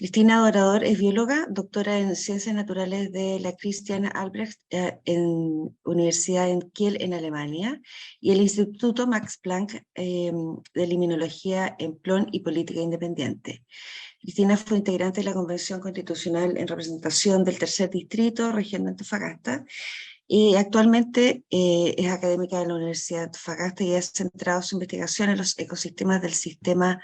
Cristina Dorador es bióloga, doctora en Ciencias Naturales de la Christian Albrecht en Universidad en Kiel, en Alemania, y el Instituto Max Planck de Limnología en Plön y Política Independiente. Cristina fue integrante de la Convención Constitucional en representación del Tercer Distrito, región de Antofagasta, y actualmente es académica de la Universidad de Antofagasta y ha centrado su investigación en los ecosistemas del sistema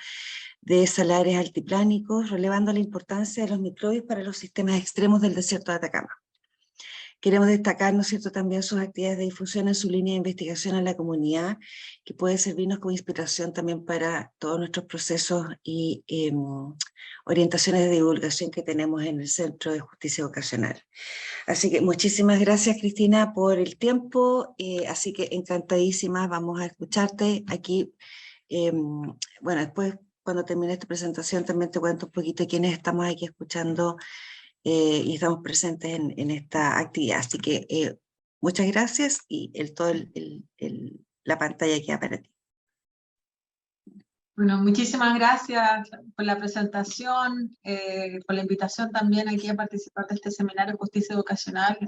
de salares altiplánicos, relevando la importancia de los microbios para los sistemas extremos del desierto de Atacama. Queremos destacar, ¿no es cierto?, también sus actividades de difusión en su línea de investigación a la comunidad, que puede servirnos como inspiración también para todos nuestros procesos y orientaciones de divulgación que tenemos en el Centro de Justicia Vocacional. Así que muchísimas gracias, Cristina, por el tiempo, así que encantadísimas, vamos a escucharte aquí. Bueno, después, cuando termine esta presentación, también te cuento un poquito de quiénes estamos aquí escuchando y estamos presentes en esta actividad. Así que muchas gracias y la pantalla queda para ti. Bueno, muchísimas gracias por la presentación, por la invitación también aquí a participar de este seminario de justicia educacional.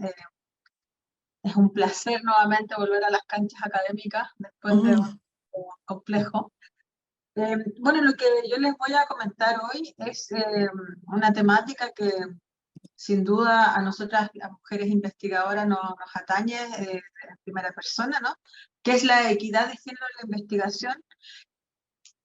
Es un placer nuevamente volver a las canchas académicas después de un complejo. Bueno, lo que yo les voy a comentar hoy es una temática que sin duda a nosotras, las mujeres investigadoras, nos atañe en primera persona, ¿no? Que es la equidad de género en la investigación,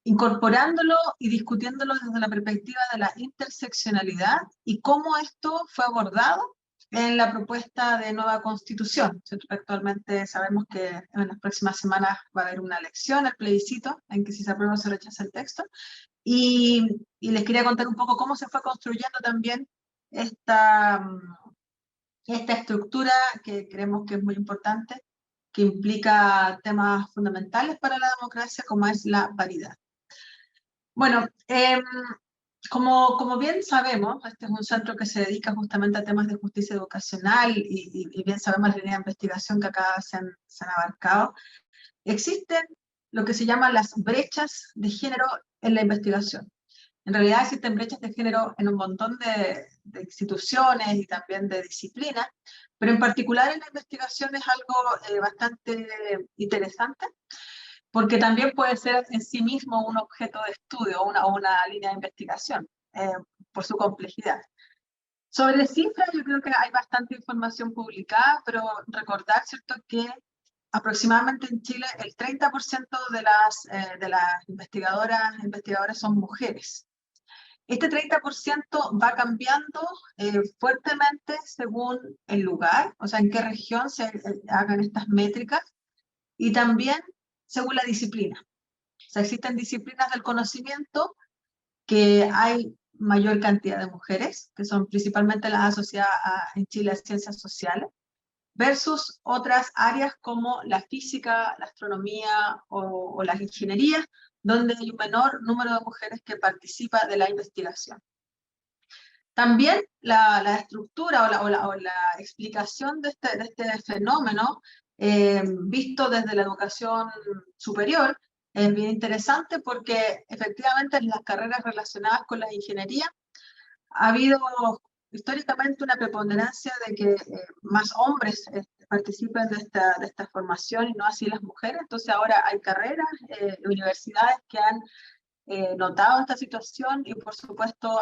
incorporándolo y discutiéndolo desde la perspectiva de la interseccionalidad y cómo esto fue abordado en la propuesta de nueva constitución. Actualmente sabemos que en las próximas semanas va a haber una elección, el plebiscito, en que si se aprueba o se rechaza el texto. Y les quería contar un poco cómo se fue construyendo también esta estructura que creemos que es muy importante, que implica temas fundamentales para la democracia, como es la paridad. Bueno, como bien sabemos, este es un centro que se dedica justamente a temas de justicia educacional y bien sabemos la línea de investigación que acá se han abarcado. Existen lo que se llaman las brechas de género en la investigación. En realidad existen brechas de género en un montón de instituciones y también de disciplinas, pero en particular en la investigación es algo bastante interesante, porque también puede ser en sí mismo un objeto de estudio o una línea de investigación, por su complejidad. Sobre cifras, yo creo que hay bastante información publicada, pero recordar, ¿cierto?, que aproximadamente en Chile el 30% de las investigadoras son mujeres. Este 30% va cambiando fuertemente según el lugar, o sea, en qué región se hagan estas métricas, y también según la disciplina. O sea, existen disciplinas del conocimiento que hay mayor cantidad de mujeres, que son principalmente las asociadas en Chile a ciencias sociales, versus otras áreas como la física, la astronomía o las ingenierías, donde hay un menor número de mujeres que participa de la investigación. También la estructura o la explicación de este fenómeno, visto desde la educación superior, es bien interesante porque efectivamente en las carreras relacionadas con la ingeniería ha habido históricamente una preponderancia de que más hombres participen de esta formación y no así las mujeres. Entonces ahora hay carreras, universidades que han notado esta situación y por supuesto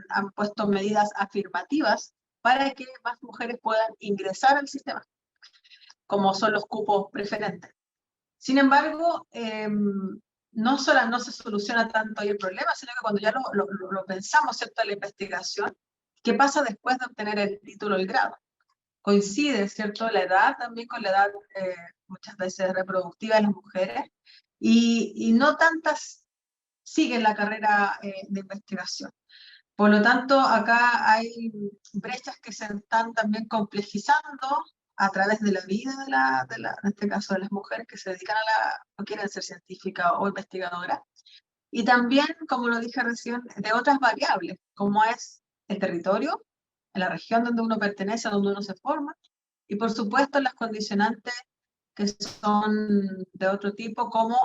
han puesto medidas afirmativas para que más mujeres puedan ingresar al sistema, como son los cupos preferentes. Sin embargo, no se soluciona tanto ahí el problema, sino que cuando ya lo pensamos, ¿cierto?, en la investigación, ¿qué pasa después de obtener el título o el grado? Coincide, ¿cierto?, la edad también con la edad muchas veces reproductiva de las mujeres, y no tantas siguen la carrera de investigación. Por lo tanto, acá hay brechas que se están también complejizando a través de la vida en este caso de las mujeres que se dedican o quieren ser científicas o investigadoras, y también, como lo dije recién, de otras variables, como es el territorio, en la región donde uno pertenece, donde uno se forma, y por supuesto las condicionantes que son de otro tipo, como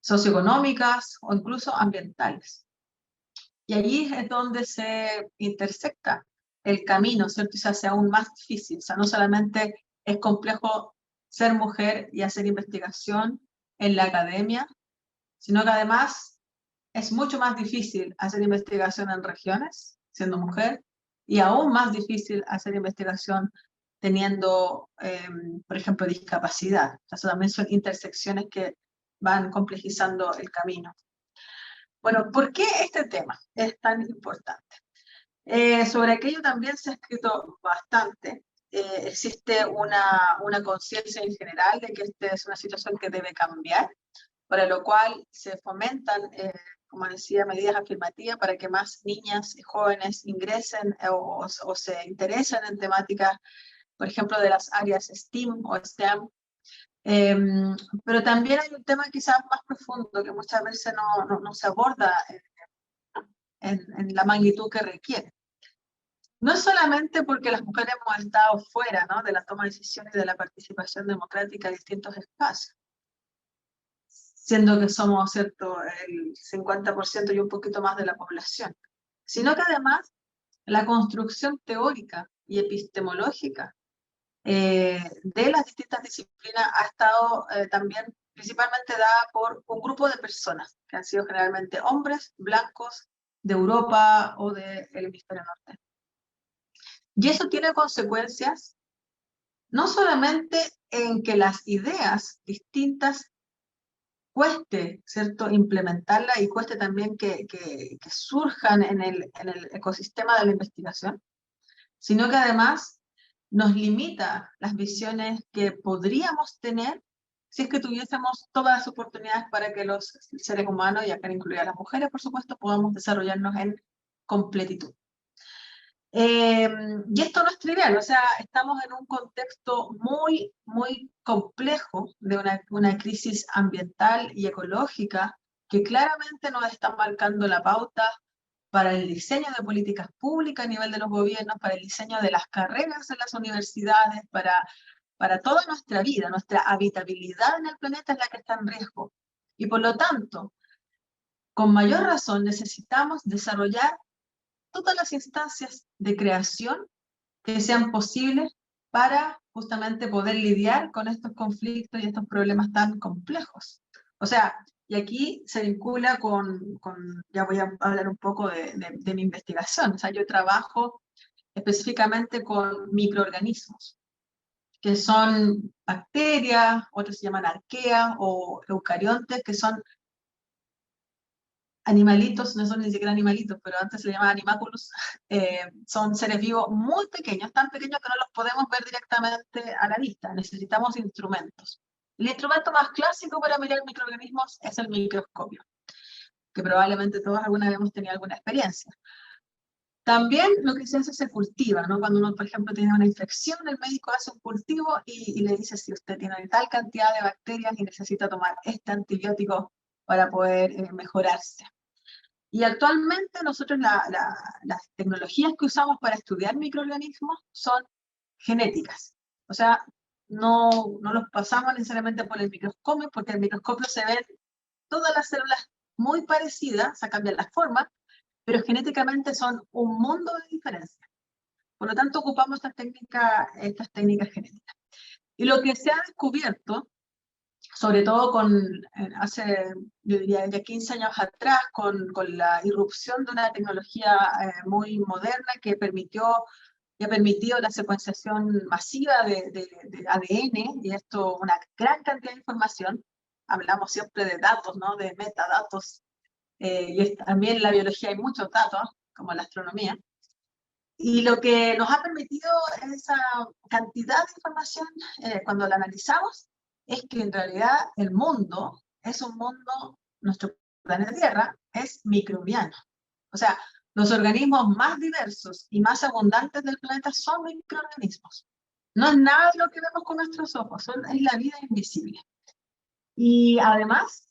socioeconómicas o incluso ambientales. Y allí es donde se intersecta el camino, ¿cierto? Y se hace aún más difícil. O sea, no solamente es complejo ser mujer y hacer investigación en la academia, sino que además es mucho más difícil hacer investigación en regiones, siendo mujer, y aún más difícil hacer investigación teniendo, por ejemplo, discapacidad. O sea, también son intersecciones que van complejizando el camino. Bueno, ¿por qué este tema es tan importante? Sobre aquello también se ha escrito bastante. Existe una conciencia en general de que esta es una situación que debe cambiar, para lo cual se fomentan, como decía, medidas afirmativas para que más niñas y jóvenes ingresen o se interesen en temáticas, por ejemplo, de las áreas STEAM o STEM. Pero también hay un tema quizás más profundo que muchas veces no se aborda en la magnitud que requiere. No es solamente porque las mujeres hemos estado fuera, ¿no?, de la toma de decisiones y de la participación democrática en distintos espacios, siendo que somos, ¿cierto?, el 50% y un poquito más de la población, sino que además la construcción teórica y epistemológica de las distintas disciplinas ha estado también principalmente dada por un grupo de personas, que han sido generalmente hombres blancos de Europa o del hemisferio norte. Y eso tiene consecuencias no solamente en que las ideas distintas cueste, ¿cierto?, implementarlas y cueste también que surjan en el ecosistema de la investigación, sino que además nos limita las visiones que podríamos tener si es que tuviésemos todas las oportunidades para que los seres humanos, y acá incluidas las mujeres, por supuesto, podamos desarrollarnos en completitud. Y esto no es trivial, o sea, estamos en un contexto muy, muy complejo de una crisis ambiental y ecológica que claramente nos está marcando la pauta para el diseño de políticas públicas a nivel de los gobiernos, para el diseño de las carreras en las universidades, para toda nuestra vida, nuestra habitabilidad en el planeta es la que está en riesgo. Y por lo tanto, con mayor razón necesitamos desarrollar todas las instancias de creación que sean posibles para justamente poder lidiar con estos conflictos y estos problemas tan complejos. O sea, y aquí se vincula ya voy a hablar un poco de mi investigación. O sea, yo trabajo específicamente con microorganismos, que son bacterias, otros se llaman arqueas o eucariontes, que son animalitos, no son ni siquiera animalitos, pero antes se le llamaban animáculos, son seres vivos muy pequeños, tan pequeños que no los podemos ver directamente a la vista, necesitamos instrumentos. El instrumento más clásico para mirar microorganismos es el microscopio, que probablemente todos alguna vez hemos tenido alguna experiencia. También lo que se hace se cultiva, ¿no? Cuando uno, por ejemplo, tiene una infección, el médico hace un cultivo y le dice si usted tiene tal cantidad de bacterias y necesita tomar este antibiótico para poder mejorarse. Y actualmente nosotros las tecnologías que usamos para estudiar microorganismos son genéticas. O sea, no los pasamos necesariamente por el microscopio, porque en el microscopio se ven todas las células muy parecidas, o sea, cambian la forma, pero genéticamente son un mundo de diferencia. Por lo tanto, ocupamos estas técnicas genéticas. Y lo que se ha descubierto, sobre todo hace, yo diría, ya 15 años atrás, con la irrupción de una tecnología muy moderna que ha permitido la secuenciación masiva de ADN, y esto, una gran cantidad de información. Hablamos siempre de datos, ¿no?, de metadatos, y también en la biología hay muchos datos, como en la astronomía. Y lo que nos ha permitido esa cantidad de información, cuando la analizamos, es que en realidad el mundo es un mundo, nuestro planeta Tierra es microbiano. O sea, los organismos más diversos y más abundantes del planeta son microorganismos. No es nada de lo que vemos con nuestros ojos, es la vida invisible. Y además,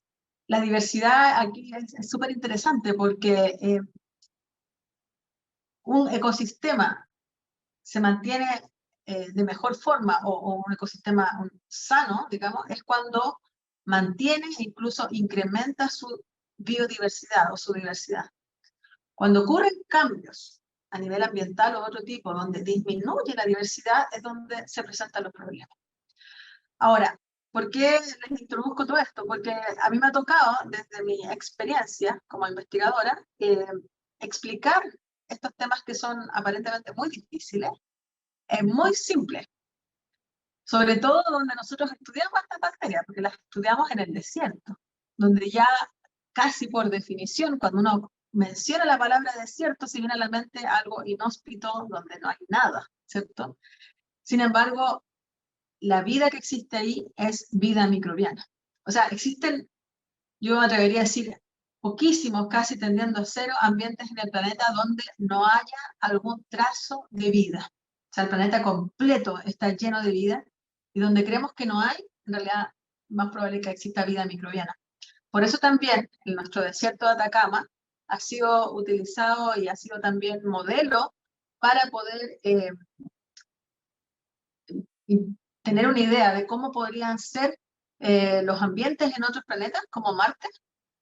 la diversidad aquí es súper interesante porque un ecosistema se mantiene de mejor forma o un ecosistema sano, digamos, es cuando mantiene e incluso incrementa su biodiversidad o su diversidad. Cuando ocurren cambios a nivel ambiental o de otro tipo, donde disminuye la diversidad, es donde se presentan los problemas. Ahora, ¿por qué les introduzco todo esto? Porque a mí me ha tocado, desde mi experiencia como investigadora, explicar estos temas que son aparentemente muy difíciles, muy simples. Sobre todo donde nosotros estudiamos estas bacterias, porque las estudiamos en el desierto, donde ya casi por definición, cuando uno menciona la palabra desierto, se viene a la mente algo inhóspito, donde no hay nada, ¿cierto? Sin embargo, la vida que existe ahí es vida microbiana. O sea, existen, yo me atrevería a decir, poquísimos, casi tendiendo a cero, ambientes en el planeta donde no haya algún trazo de vida. O sea, el planeta completo está lleno de vida, y donde creemos que no hay, en realidad, más probable que exista vida microbiana. Por eso también en nuestro desierto de Atacama ha sido utilizado y ha sido también modelo para poder tener una idea de cómo podrían ser los ambientes en otros planetas, como Marte,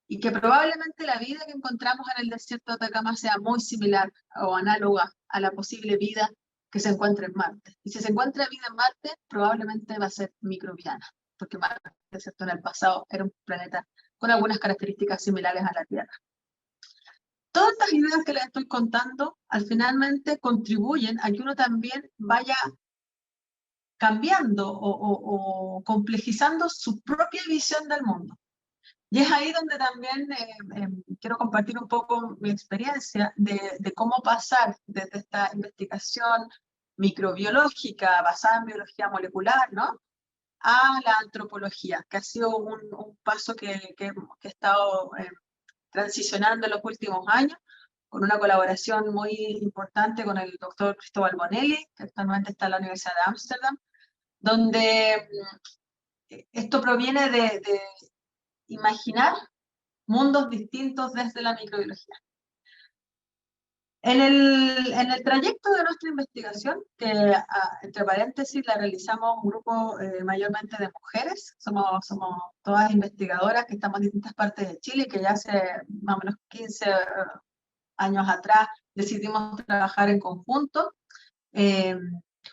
y que probablemente la vida que encontramos en el desierto de Atacama sea muy similar o análoga a la posible vida que se encuentra en Marte. Y si se encuentra vida en Marte, probablemente va a ser microbiana, porque Marte, ¿cierto?, en el pasado era un planeta con algunas características similares a la Tierra. Todas estas ideas que les estoy contando, al finalmente contribuyen a que uno también vaya cambiando o complejizando su propia visión del mundo. Y es ahí donde también quiero compartir un poco mi experiencia de cómo pasar desde esta investigación microbiológica basada en biología molecular, ¿no?, a la antropología, que ha sido un paso que he estado transicionando en los últimos años, con una colaboración muy importante con el doctor Cristóbal Bonelli, que actualmente está en la Universidad de Ámsterdam, donde esto proviene de imaginar mundos distintos desde la microbiología. En el trayecto de nuestra investigación, que entre paréntesis la realizamos un grupo mayormente de mujeres, somos todas investigadoras que estamos en distintas partes de Chile, que ya hace más o menos 15 años atrás decidimos trabajar en conjunto,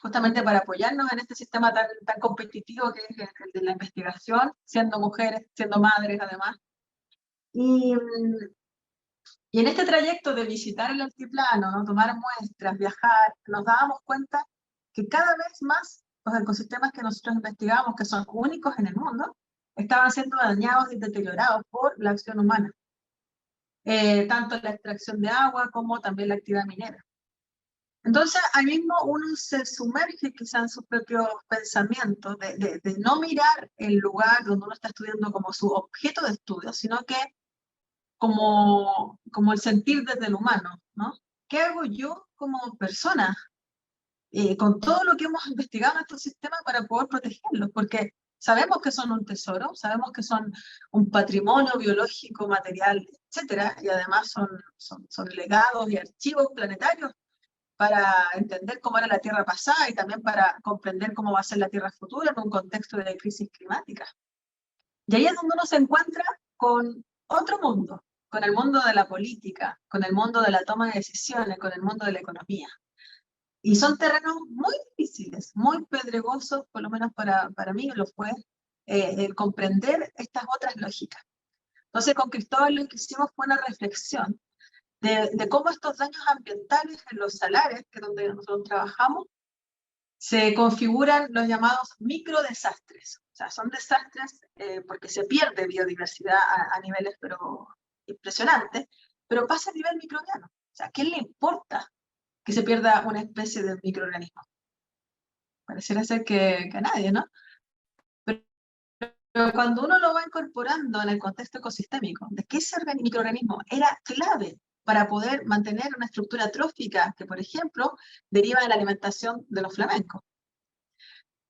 justamente para apoyarnos en este sistema tan competitivo que es el de la investigación, siendo mujeres, siendo madres además. Y en este trayecto de visitar el altiplano, ¿no?, tomar muestras, viajar, nos dábamos cuenta que cada vez más los ecosistemas que nosotros investigamos, que son únicos en el mundo, estaban siendo dañados y deteriorados por la acción humana. Tanto la extracción de agua como también la actividad minera. Entonces, ahí mismo uno se sumerge quizá en sus propios pensamientos, de no mirar el lugar donde uno está estudiando como su objeto de estudio, sino que como el sentir desde el humano, ¿no? ¿Qué hago yo como persona con todo lo que hemos investigado en estos sistemas para poder protegerlos? Porque sabemos que son un tesoro, sabemos que son un patrimonio biológico, material, etcétera, y además son legados y archivos planetarios para entender cómo era la Tierra pasada y también para comprender cómo va a ser la Tierra futura en un contexto de crisis climática. Y ahí es donde uno se encuentra con otro mundo, con el mundo de la política, con el mundo de la toma de decisiones, con el mundo de la economía. Y son terrenos muy difíciles, muy pedregosos, por lo menos para mí lo fue, el comprender estas otras lógicas. Entonces con Cristóbal lo que hicimos fue una reflexión de cómo estos daños ambientales en los salares, que es donde nosotros trabajamos, se configuran los llamados microdesastres. O sea, son desastres porque se pierde biodiversidad a niveles pero impresionantes, pero pasa a nivel microbiano. O sea, ¿a quién le importa que se pierda una especie de microorganismo? Pareciera ser que a nadie, ¿no? Pero cuando uno lo va incorporando en el contexto ecosistémico, de que ese microorganismo era clave para poder mantener una estructura trófica que, por ejemplo, deriva de la alimentación de los flamencos.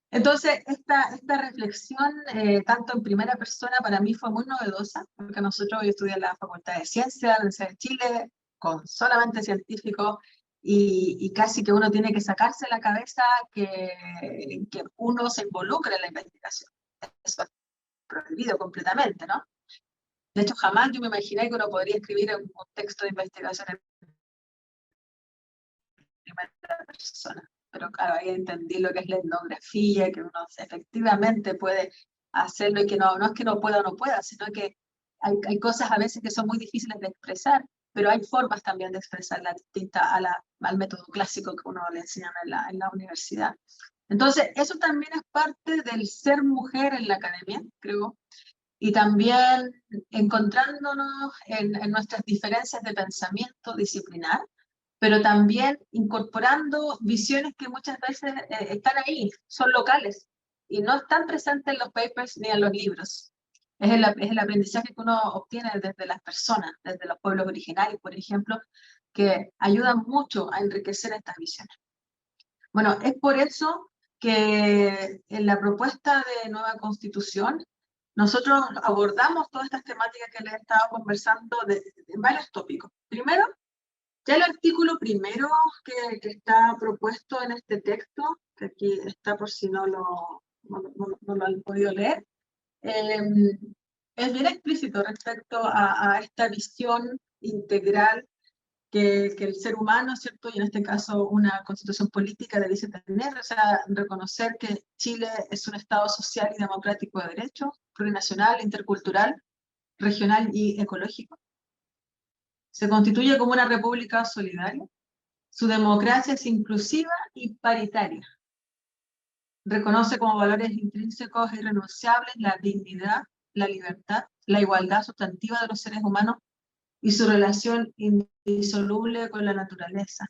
Entonces, esta reflexión, tanto en primera persona, para mí fue muy novedosa, porque nosotros hoy estudié en la Facultad de Ciencias de la Universidad de Chile, con solamente científicos, y casi que uno tiene que sacarse la cabeza que uno se involucre en la investigación. Eso es prohibido completamente, ¿no? De hecho, jamás yo me imaginé que uno podría escribir un texto de investigación en primera persona. Pero claro, ahí entendí lo que es la etnografía, que uno efectivamente puede hacerlo y que no es que no pueda o no pueda, sino que hay cosas a veces que son muy difíciles de expresar, pero hay formas también de expresarlas distintas al método clásico que uno le enseña en la universidad. Entonces, eso también es parte del ser mujer en la academia, creo, y también encontrándonos en nuestras diferencias de pensamiento disciplinar, pero también incorporando visiones que muchas veces están ahí, son locales, y no están presentes en los papers ni en los libros. Es el aprendizaje que uno obtiene desde las personas, desde los pueblos originarios, por ejemplo, que ayudan mucho a enriquecer estas visiones. Bueno, es por eso que en la propuesta de nueva constitución nosotros abordamos todas estas temáticas que les he estado conversando en varios tópicos. Primero, ya el artículo primero que está propuesto en este texto, que aquí está por si no lo han podido leer, es bien explícito respecto a esta visión integral que el ser humano, ¿cierto? Y en este caso una constitución política debiese tener, o sea, reconocer que Chile es un Estado social y democrático de derecho, plurinacional, intercultural, regional y ecológico. Se constituye como una república solidaria. Su democracia es inclusiva y paritaria. Reconoce como valores intrínsecos e irrenunciables la dignidad, la libertad, la igualdad sustantiva de los seres humanos y su relación indisoluble con la naturaleza.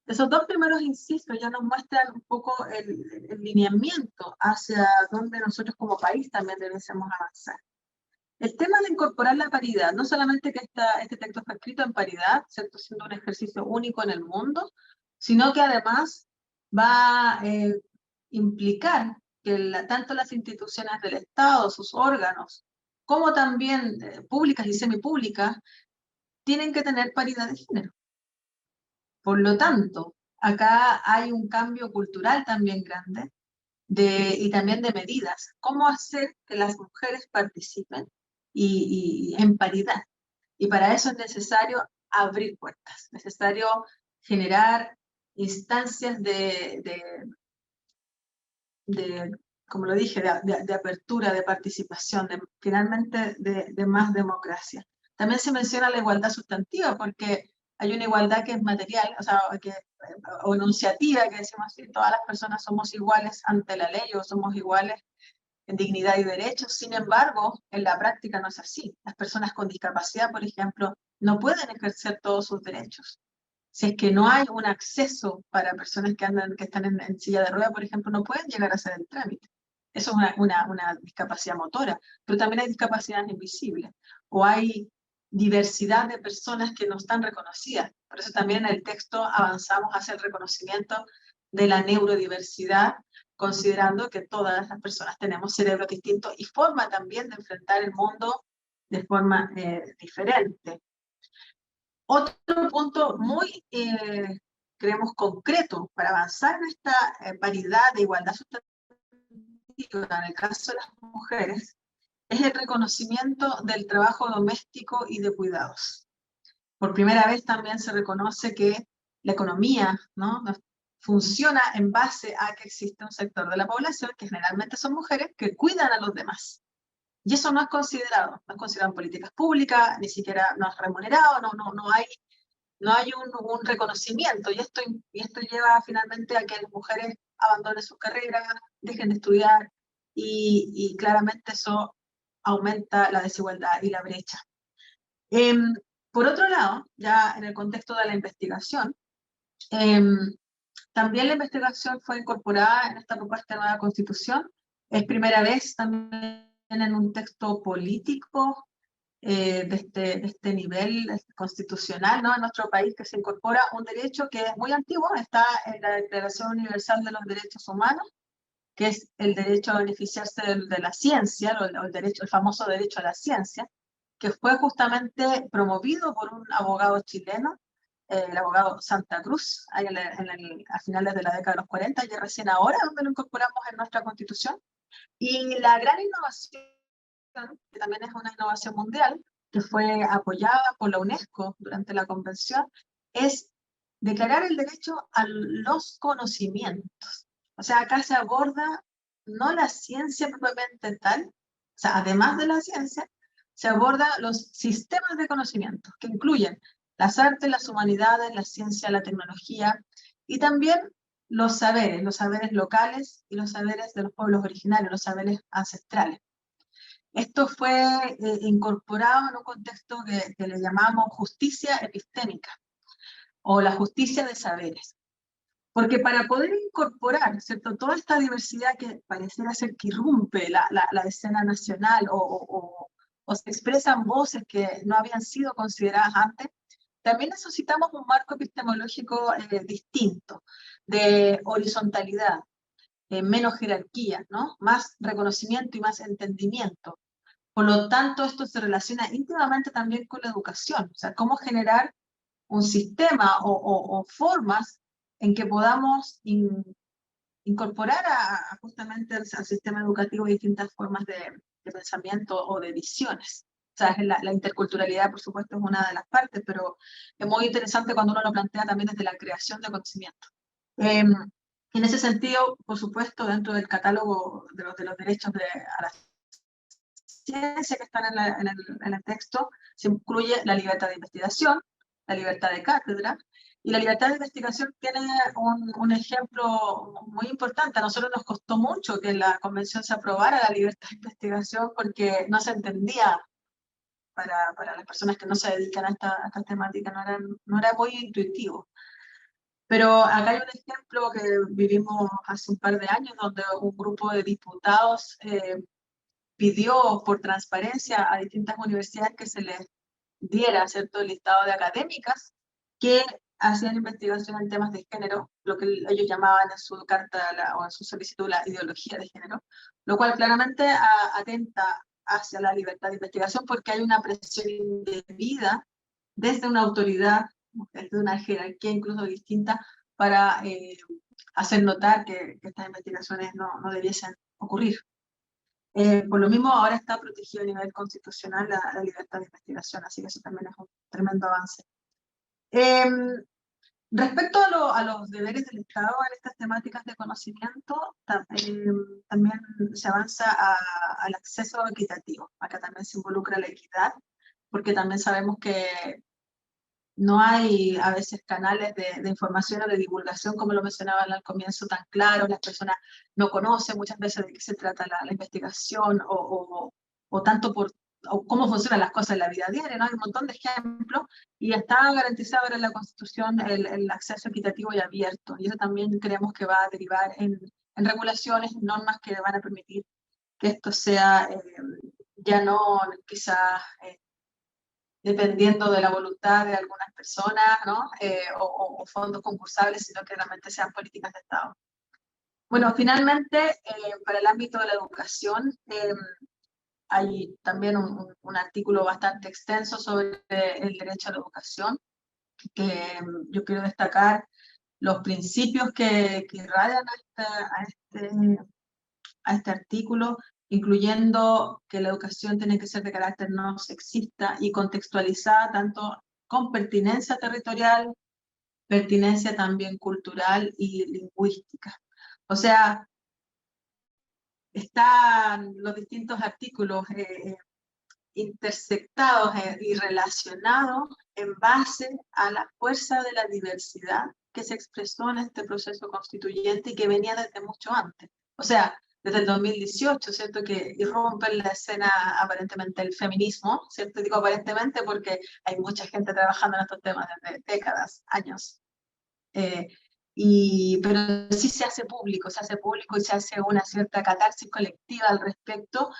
Esos dos primeros incisos ya nos muestran un poco el lineamiento hacia donde nosotros como país también debemos avanzar. El tema de incorporar la paridad, no solamente que este texto fue escrito en paridad, ¿cierto? Siendo un ejercicio único en el mundo, sino que además va a implicar que tanto las instituciones del Estado, sus órganos, como también públicas y semipúblicas, tienen que tener paridad de género. Por lo tanto, acá hay un cambio cultural también grande y también de medidas. ¿Cómo hacer que las mujeres participen y en paridad? Y para eso es necesario abrir puertas, necesario generar instancias como lo dije, de apertura, de participación, finalmente de más democracia. También se menciona la igualdad sustantiva, porque hay una igualdad que es material, o enunciativa, que decimos así, todas las personas somos iguales ante la ley o somos iguales en dignidad y derechos. Sin embargo, en la práctica no es así. Las personas con discapacidad, por ejemplo, no pueden ejercer todos sus derechos. Si es que no hay un acceso para personas que están en silla de rueda, por ejemplo, no pueden llegar a hacer el trámite. Eso es una discapacidad motora, pero también hay discapacidades invisibles, o hay diversidad de personas que no están reconocidas. Por eso también en el texto avanzamos hacia el reconocimiento de la neurodiversidad, considerando que todas las personas tenemos cerebros distintos y forma también de enfrentar el mundo de forma diferente. Otro punto muy, creemos, concreto para avanzar en esta paridad de igualdad sustantiva en el caso de las mujeres es el reconocimiento del trabajo doméstico y de cuidados. Por primera vez también se reconoce que la economía, ¿no?, funciona en base a que existe un sector de la población, que generalmente son mujeres, que cuidan a los demás. Y eso no es considerado en políticas públicas, ni siquiera no es remunerado, no hay un reconocimiento, y esto lleva finalmente a que las mujeres abandonen sus carreras, dejen de estudiar, y claramente eso aumenta la desigualdad y la brecha. Por otro lado, ya en el contexto de la investigación, también la investigación fue incorporada en esta propuesta de nueva constitución. Es primera vez también en un texto político de este nivel constitucional, ¿no?, en nuestro país, que se incorpora un derecho que es muy antiguo, está en la Declaración Universal de los Derechos Humanos, que es el derecho a beneficiarse de la ciencia, el famoso derecho a la ciencia, que fue justamente promovido por un abogado chileno, el abogado Santa Cruz, a finales de la década de los 40, y recién ahora donde lo incorporamos en nuestra Constitución. Y la gran innovación que también es una innovación mundial, que fue apoyada por la UNESCO durante la convención, es declarar el derecho a los conocimientos. O sea, acá se aborda no la ciencia propiamente tal, o sea, además de la ciencia, se aborda los sistemas de conocimiento, que incluyen las artes, las humanidades, la ciencia, la tecnología, y también los saberes locales y los saberes de los pueblos originarios, los saberes ancestrales. Esto fue incorporado en un contexto que le llamamos justicia epistémica, o la justicia de saberes. Porque para poder incorporar, ¿cierto?, toda esta diversidad que pareciera ser que irrumpe la escena nacional o se expresan voces que no habían sido consideradas antes, también necesitamos un marco epistemológico distinto, de horizontalidad, menos jerarquía, ¿no? Más reconocimiento y más entendimiento. Por lo tanto, esto se relaciona íntimamente también con la educación, o sea, cómo generar un sistema o formas en que podamos incorporar justamente al sistema educativo distintas formas de pensamiento o de visiones. O sea, la interculturalidad, por supuesto, es una de las partes, pero es muy interesante cuando uno lo plantea también desde la creación de conocimiento. En ese sentido, por supuesto, dentro del catálogo de los derechos a la ciencia que están en el texto, se incluye la libertad de investigación, la libertad de cátedra, y la libertad de investigación tiene un ejemplo muy importante. A nosotros nos costó mucho que la convención se aprobara la libertad de investigación porque no se entendía para las personas que no se dedican a esta temática, no era muy intuitivo. Pero acá hay un ejemplo que vivimos hace un par de años, donde un grupo de diputados pidió por transparencia a distintas universidades que se les diera, ¿cierto?, el listado de académicas que hacían investigación en temas de género, lo que ellos llamaban en su carta o en su solicitud la ideología de género, lo cual claramente atenta hacia la libertad de investigación porque hay una presión indebida desde una autoridad, desde una jerarquía incluso distinta, para hacer notar que estas investigaciones no debiesen ocurrir. Por lo mismo, ahora está protegido a nivel constitucional la libertad de investigación, así que eso también es un tremendo avance. Respecto a los deberes del Estado en estas temáticas de conocimiento, también se avanza al acceso equitativo. Acá también se involucra la equidad, porque también sabemos que no hay a veces canales de información o de divulgación, como lo mencionaban al comienzo, tan claros. Las personas no conocen muchas veces de qué se trata la investigación o tanto o cómo funcionan las cosas en la vida diaria, ¿no? Hay un montón de ejemplos y está garantizado ahora en la Constitución el acceso equitativo y abierto. Y eso también creemos que va a derivar en regulaciones, normas que van a permitir que esto sea ya no quizás dependiendo de la voluntad de algunas personas, ¿no? O fondos concursables, sino que realmente sean políticas de Estado. Bueno, finalmente, para el ámbito de la educación, hay también un artículo bastante extenso sobre el derecho a la educación, que yo quiero destacar los principios que irradian a este artículo, incluyendo que la educación tiene que ser de carácter no sexista y contextualizada tanto con pertinencia territorial, pertinencia también cultural y lingüística. O sea, están los distintos artículos intersectados y relacionados en base a la fuerza de la diversidad que se expresó en este proceso constituyente y que venía desde mucho antes. O sea, desde el 2018, ¿cierto?, que irrumpe en la escena aparentemente el feminismo, ¿cierto? Digo aparentemente porque hay mucha gente trabajando en estos temas desde décadas, años. Pero sí se hace público y se hace una cierta catarsis colectiva al respecto,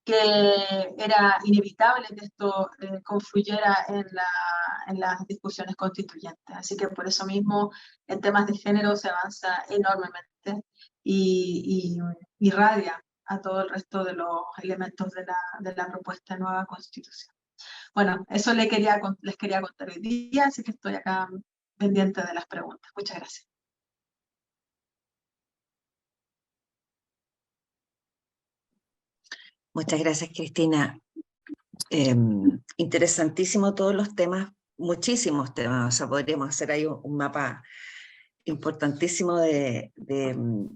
que era inevitable que esto confluyera en las discusiones constituyentes. Así que por eso mismo en temas de género se avanza enormemente y irradia a todo el resto de los elementos de la propuesta de nueva constitución. Bueno, eso les quería contar hoy día, así que estoy acá pendiente de las preguntas. Muchas gracias. Muchas gracias, Cristina. Interesantísimo todos los temas, muchísimos temas, o sea, podríamos hacer ahí un mapa importantísimo ¿no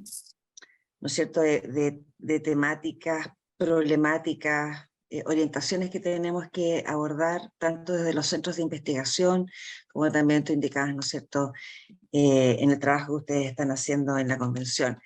es cierto?, de temáticas, problemáticas, orientaciones que tenemos que abordar, tanto desde los centros de investigación, como también tú indicabas, ¿no es cierto?, en el trabajo que ustedes están haciendo en la convención.